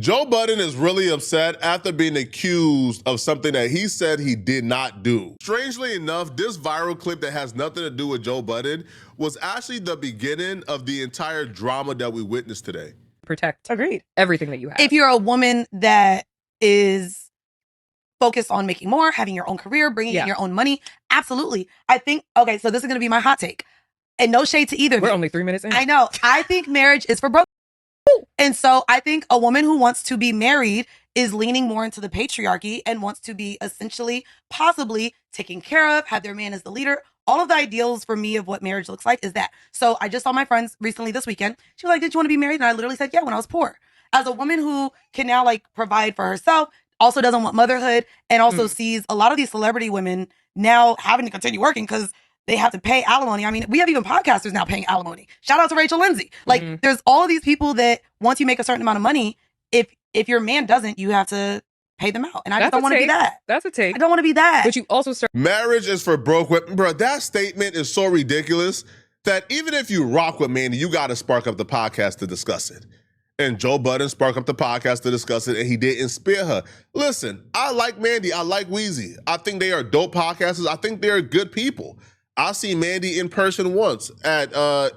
Joe Budden is really upset after being accused of something that he said he did not do. Strangely enough, this viral clip that has nothing to do with Joe Budden was actually the beginning of the entire drama that we witnessed today. Protect Agreed. everything that you have. If you're a woman that is focused on making more, having your own career, bringing in your own money, absolutely. I think, okay, so this is going to be my hot take. And no shade to either. We're only 3 minutes in. I know. I think marriage is for broke. And so I think a woman who wants to be married is leaning more into the patriarchy and wants to be essentially, possibly taken care of, have their man as the leader. All of the ideals for me of what marriage looks like is that. So I just saw my friends recently this weekend. She was like, did you want to be married? And I literally said, yeah, when I was poor. As a woman who can now like provide for herself, also doesn't want motherhood, and also sees a lot of these celebrity women now having to continue working because they have to pay alimony. I mean, we have even podcasters now paying alimony. Shout out to Rachel Lindsay. Like, there's all of these people that once you make a certain amount of money, if your man doesn't, you have to pay them out. And I just don't want to be that. That's a take. I don't want to be that. But you also start. Marriage is for broke women. Bro, that statement is so ridiculous that even if you rock with Mandy, you got to spark up the podcast to discuss it. And Joe Budden sparked up the podcast to discuss it, and he didn't spare her. Listen, I like Mandy. I like Weezy. I think they are dope podcasters. I think they're good people. I seen Mandy in person once at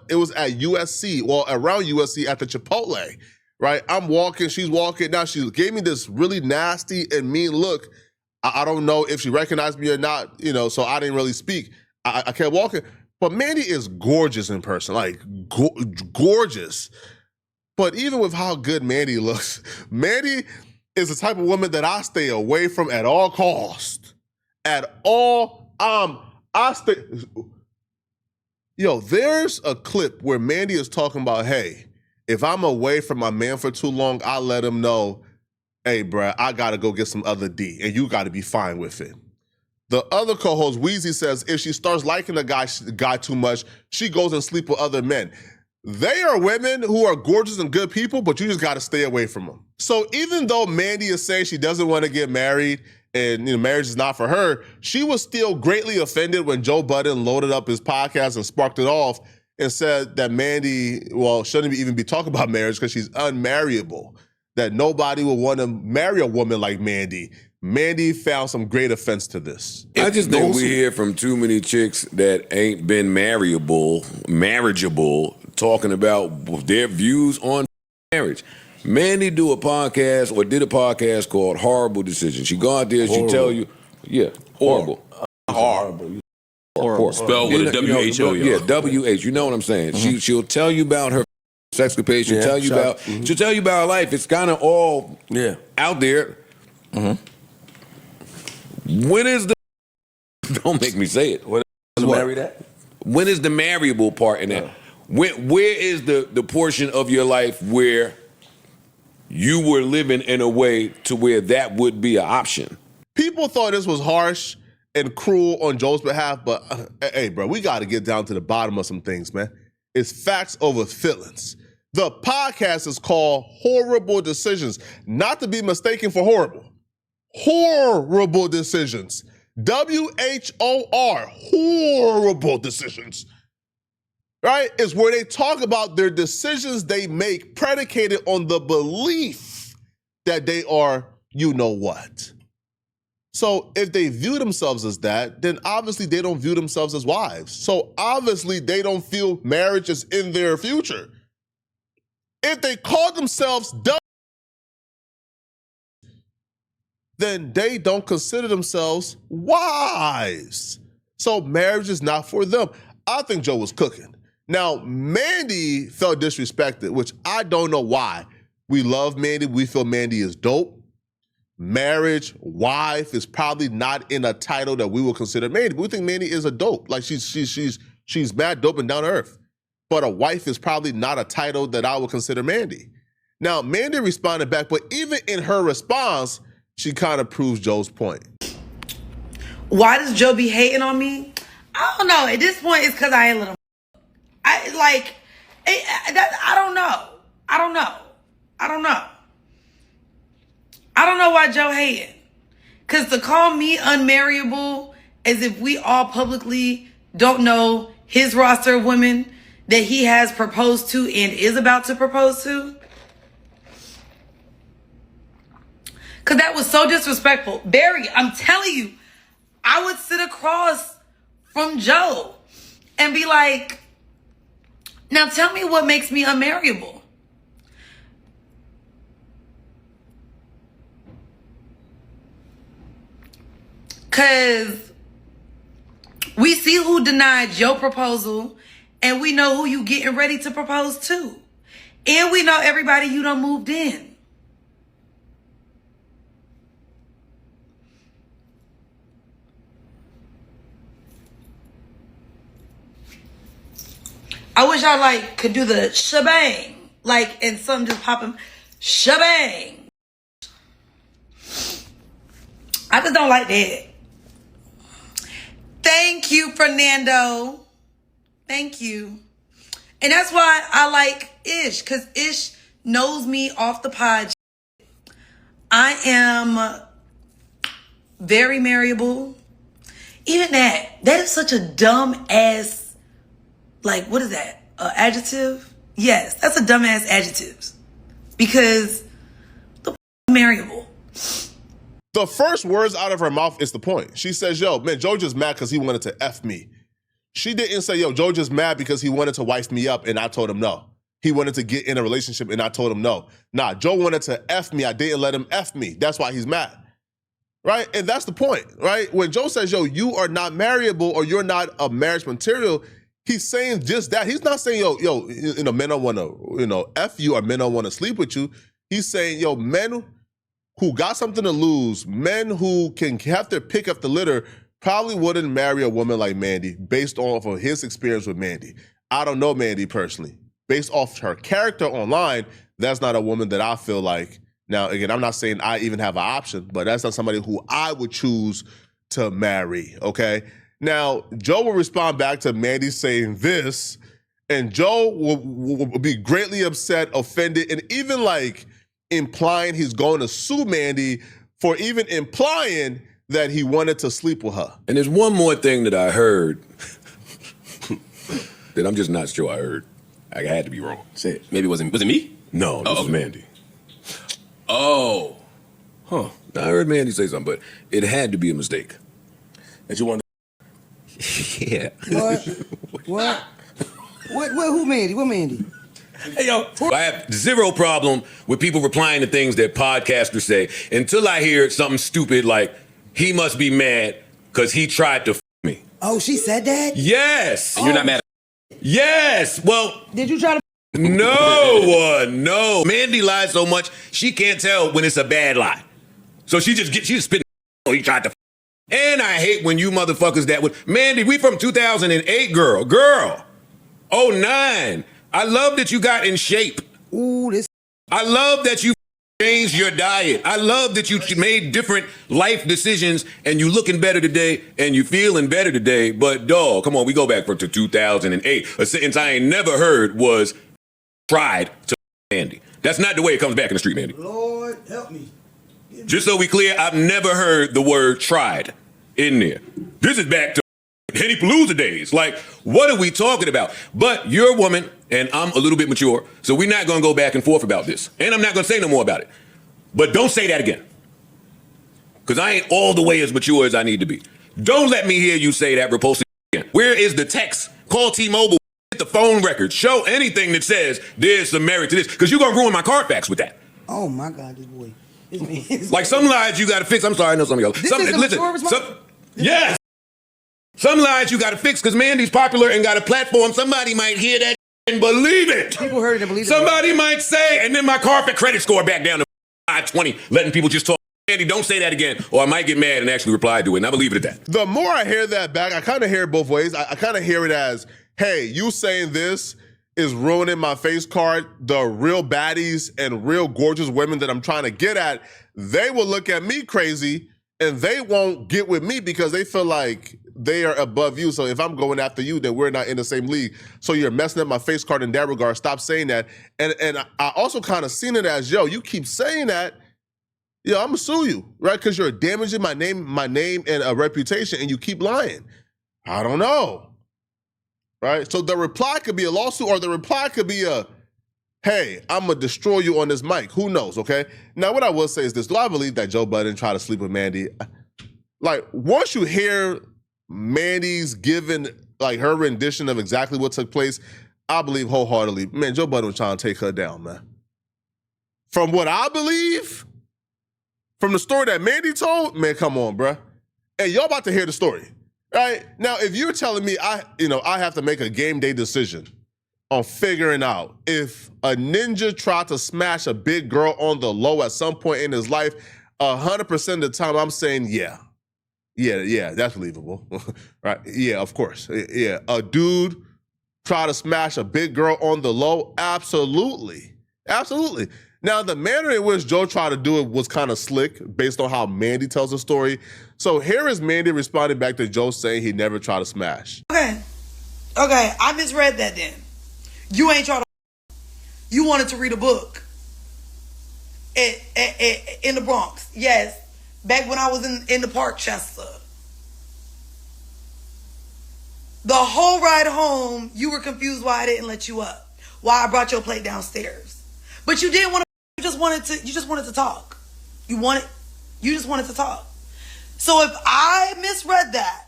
it was at USC, well, around USC at the Chipotle, right? I'm walking, she's walking. Now she gave me this really nasty and mean look. I don't know if she recognized me or not, you know, so I didn't really speak. I kept walking. But Mandy is gorgeous in person, like gorgeous. But even with how good Mandy looks, Mandy is the type of woman that I stay away from at all costs. At all, there's a clip where Mandy is talking about, hey, if I'm away from my man for too long, I let him know, hey, bruh, I gotta go get some other D, and you gotta be fine with it. The other co-host, Weezy, says if she starts liking the guy too much, she goes and sleep with other men. They are women who are gorgeous and good people, but you just gotta stay away from them. So even though Mandy is saying she doesn't want to get married, and marriage is not for her, she was still greatly offended when Joe Budden loaded up his podcast and sparked it off and said that Mandy, shouldn't even be talking about marriage because she's unmarriable, that nobody would want to marry a woman like Mandy. Mandy found some great offense to this. I just think we hear from too many chicks that ain't been marriageable, talking about their views on marriage. Mandy did a podcast called Horrible Decisions. She go out there, she tell you, horrible. Horrible. Spelled with a W-H-O. Yeah, W-H. You know what I'm saying? Mm-hmm. She'll tell you about her sexcapade. She'll tell you about she'll tell you about her life. It's kind of all out there. Mm-hmm. When is the don't make me say it. When is married at? When is the marriable part in that? Where is the portion of your life where you were living in a way to where that would be an option? People thought this was harsh and cruel on Joe's behalf, but hey, bro, we got to get down to the bottom of some things, man. It's facts over feelings. The podcast is called Horrible Decisions, not to be mistaken for horrible. Horrible Decisions. W-H-O-R. Horrible Decisions. Right? It's where they talk about their decisions they make predicated on the belief that they are you know what. So if they view themselves as that, then obviously they don't view themselves as wives. So obviously they don't feel marriage is in their future. If they call themselves then they don't consider themselves wives. So marriage is not for them. I think Joe was cooking. Now, Mandy felt disrespected, which I don't know why. We love Mandy. We feel Mandy is dope. Marriage, wife is probably not in a title that we will consider Mandy. We think Mandy is a dope. Like she's mad dope and down to earth. But a wife is probably not a title that I would consider Mandy. Now, Mandy responded back, but even in her response, she kind of proves Joe's point. Why does Joe be hating on me? I don't know. At this point, it's because I ain't little. I don't know. I don't know why Joe hating. Because to call me unmarriable as if we all publicly don't know his roster of women that he has proposed to and is about to propose to. Because that was so disrespectful. Barry, I'm telling you, I would sit across from Joe and be like, now tell me what makes me unmarriable. Because we see who denied your proposal, and we know who you getting ready to propose to. And we know everybody you done moved in. I wish I like could do the shebang, like, and some just popping shebang. I just don't like that. Thank you, Fernando. Thank you. And that's why I like Ish, because Ish knows me off the pod. I am very marriable. Even that is such a dumb ass, like, what is that? Adjective? Yes, that's a dumb ass adjective. Because the marriable. The first words out of her mouth is the point. She says, yo, man, Joe just mad because he wanted to F me. She didn't say, yo, Joe just mad because he wanted to wife me up and I told him no. He wanted to get in a relationship and I told him no. Nah, Joe wanted to F me. I didn't let him F me. That's why he's mad. Right? And that's the point, right? When Joe says, yo, you are not marriable or you're not a marriage material, he's saying just that. He's not saying, yo, men don't want to, F you or men don't want to sleep with you. He's saying, yo, men who got something to lose, men who can have their pick up the litter, probably wouldn't marry a woman like Mandy based off of his experience with Mandy. I don't know Mandy personally. Based off her character online, that's not a woman that I feel like. Now, again, I'm not saying I even have an option, but that's not somebody who I would choose to marry, okay? Now, Joe will respond back to Mandy saying this, and Joe will be greatly upset, offended, and even like implying he's going to sue Mandy for even implying that he wanted to sleep with her. And there's one more thing that I heard that I'm just not sure I heard. I had to be wrong. Say it. Maybe was it me? No, this was Mandy. Oh. Huh. I heard Mandy say something, but it had to be a mistake. That you want Yeah. What? Who Mandy? What Mandy? Hey, yo. I have zero problem with people replying to things that podcasters say until I hear something stupid like, he must be mad because he tried to me. Oh, she said that? Yes. And you're not mad Yes. Well, Did you try to? no. Mandy lies so much, she can't tell when it's a bad lie. So she just spitting, oh, he tried to And I hate when you motherfuckers that would, Mandy, we from 2008, girl. 09. I love that you got in shape. Ooh, this. I love that you changed your diet. I love that you made different life decisions and you looking better today and you feeling better today. But dog, come on, we go back to 2008. A sentence I ain't never heard was tried to Mandy. That's not the way it comes back in the street, Mandy. Lord, help me. Just so we clear, I've never heard the word tried in there. This is back to Henny Palooza days. Like, what are we talking about? But you're a woman, and I'm a little bit mature, so we're not going to go back and forth about this. And I'm not going to say no more about it. But don't say that again. Because I ain't all the way as mature as I need to be. Don't let me hear you say that repulsive again. Where is the text? Call T-Mobile, get the phone record, show anything that says there's some merit to this. Because you're going to ruin my Carfax with that. Oh, my God, this boy. This man. Like some lies you got to fix. I'm sorry, I know some of y'all. This is the mature response? Yes. Some lies you got to fix because Mandy's popular and got a platform. Somebody might hear that and believe it. People heard it and believe it. Somebody might say, and then my Carfax credit score back down to 520, letting people just talk. Mandy, don't say that again, or I might get mad and actually reply to it, and I believe it at that. The more I hear that back, I kind of hear it both ways. I kind of hear it as, hey, you saying this is ruining my face card. The real baddies and real gorgeous women that I'm trying to get at, they will look at me crazy and they won't get with me because they feel like they are above you. So if I'm going after you, then we're not in the same league. So you're messing up my face card in that regard. Stop saying that. And I also kind of seen it as, yo, you keep saying that, yo, I'm gonna sue you, right? Because you're damaging my name and a reputation, and you keep lying. I don't know, right? So the reply could be a lawsuit, or the reply could be a, hey, I'm gonna destroy you on this mic. Who knows, okay? Now, what I will say is this. Do I believe that Joe Budden tried to sleep with Mandy? Like, once you hear Mandy's given, like, her rendition of exactly what took place, I believe wholeheartedly, man, Joe Budden was trying to take her down, man. From what I believe, from the story that Mandy told, man, come on, bruh. And y'all about to hear the story, right? Now, if you're telling me I have to make a game day decision on figuring out if a ninja tried to smash a big girl on the low at some point in his life, 100% of the time I'm saying, yeah, that's believable, right? Yeah, of course. Yeah, a dude try to smash a big girl on the low? Absolutely. Now, the manner in which Joe tried to do it was kind of slick based on how Mandy tells the story. So here is Mandy responding back to Joe saying he never tried to smash. Okay, I misread that then. You ain't trying to. You wanted to read a book in the Bronx. Yes, back when I was in the park, Chester. The whole ride home, you were confused why I didn't let you up. Why I brought your plate downstairs. But you didn't want to. You just wanted to talk. You just wanted to talk. So if I misread that,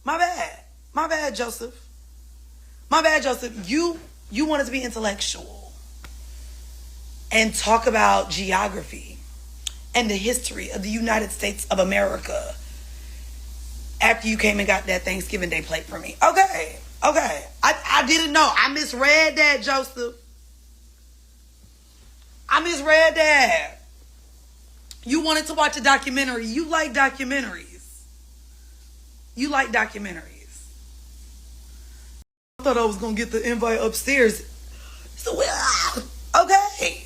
my bad, Joseph. My bad, Joseph. You wanted to be intellectual and talk about geography and the history of the United States of America after you came and got that Thanksgiving Day plate for me. Okay. I didn't know. I misread that, Joseph. I misread that. You wanted to watch a documentary. You like documentaries. I thought I was going to get the invite upstairs. So, okay.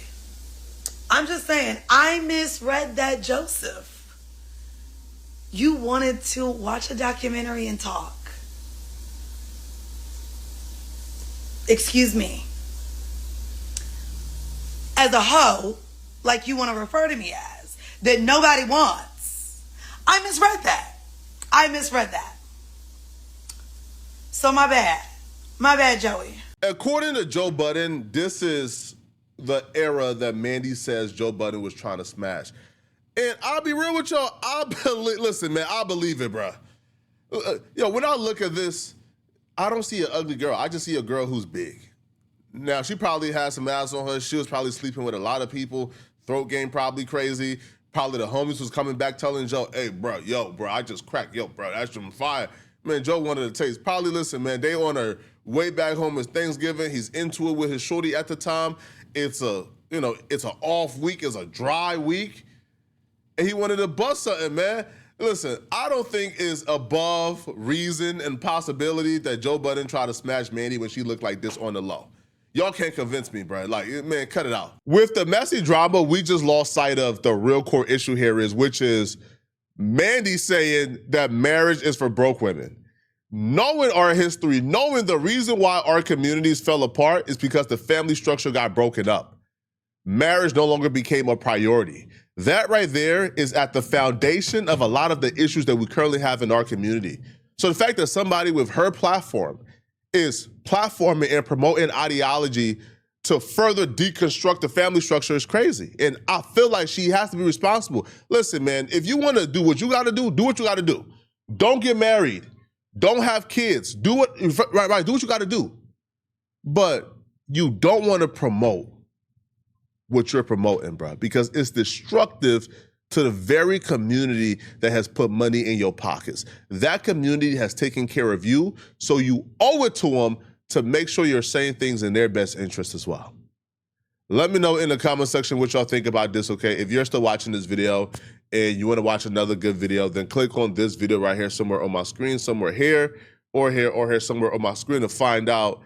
I'm just saying, I misread that, Joseph. You wanted to watch a documentary and talk. Excuse me. As a hoe, like you want to refer to me as, that nobody wants. I misread that. So my bad, Joey. According to Joe Budden, this is the era that Mandy says Joe Budden was trying to smash. And I'll be real with y'all, listen, man, I believe it, bro. When I look at this, I don't see an ugly girl. I just see a girl who's big. Now, she probably has some ass on her. She was probably sleeping with a lot of people. Throat game probably crazy. Probably the homies was coming back telling Joe, hey, bro, I just cracked. Yo, bro, that's some fire. Man, Joe wanted to taste. Probably, listen, man, they on her way back home. It's Thanksgiving. He's into it with his shorty at the time. It's an off week. It's a dry week. And he wanted to bust something, man. Listen, I don't think it's above reason and possibility that Joe Budden tried to smash Mandy when she looked like this on the low. Y'all can't convince me, bro. Like, man, cut it out. With the messy drama, we just lost sight of the real core issue here which is Mandy saying that marriage is for broke women. Knowing our history, knowing the reason why our communities fell apart is because the family structure got broken up. Marriage no longer became a priority. That right there is at the foundation of a lot of the issues that we currently have in our community. So the fact that somebody with her platform is platforming and promoting ideology to further deconstruct the family structure is crazy. And I feel like she has to be responsible. Listen, man, if you want to do what you got to do what you got to do. Don't get married. Don't have kids. Do what you got to do. But you don't want to promote what you're promoting, bro, because it's destructive to the very community that has put money in your pockets. That community has taken care of you, so you owe it to them to make sure you're saying things in their best interest as well. Let me know in the comment section what y'all think about this, okay? If you're still watching this video and you want to watch another good video, then click on this video right here somewhere on my screen, somewhere here, or here, somewhere on my screen to find out,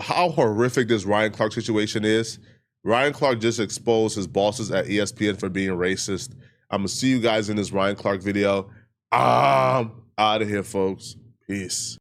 how horrific this Ryan Clark situation is. Ryan Clark just exposed his bosses at ESPN for being racist. I'm going to see you guys in this Ryan Clark video. I'm out of here, folks. Peace.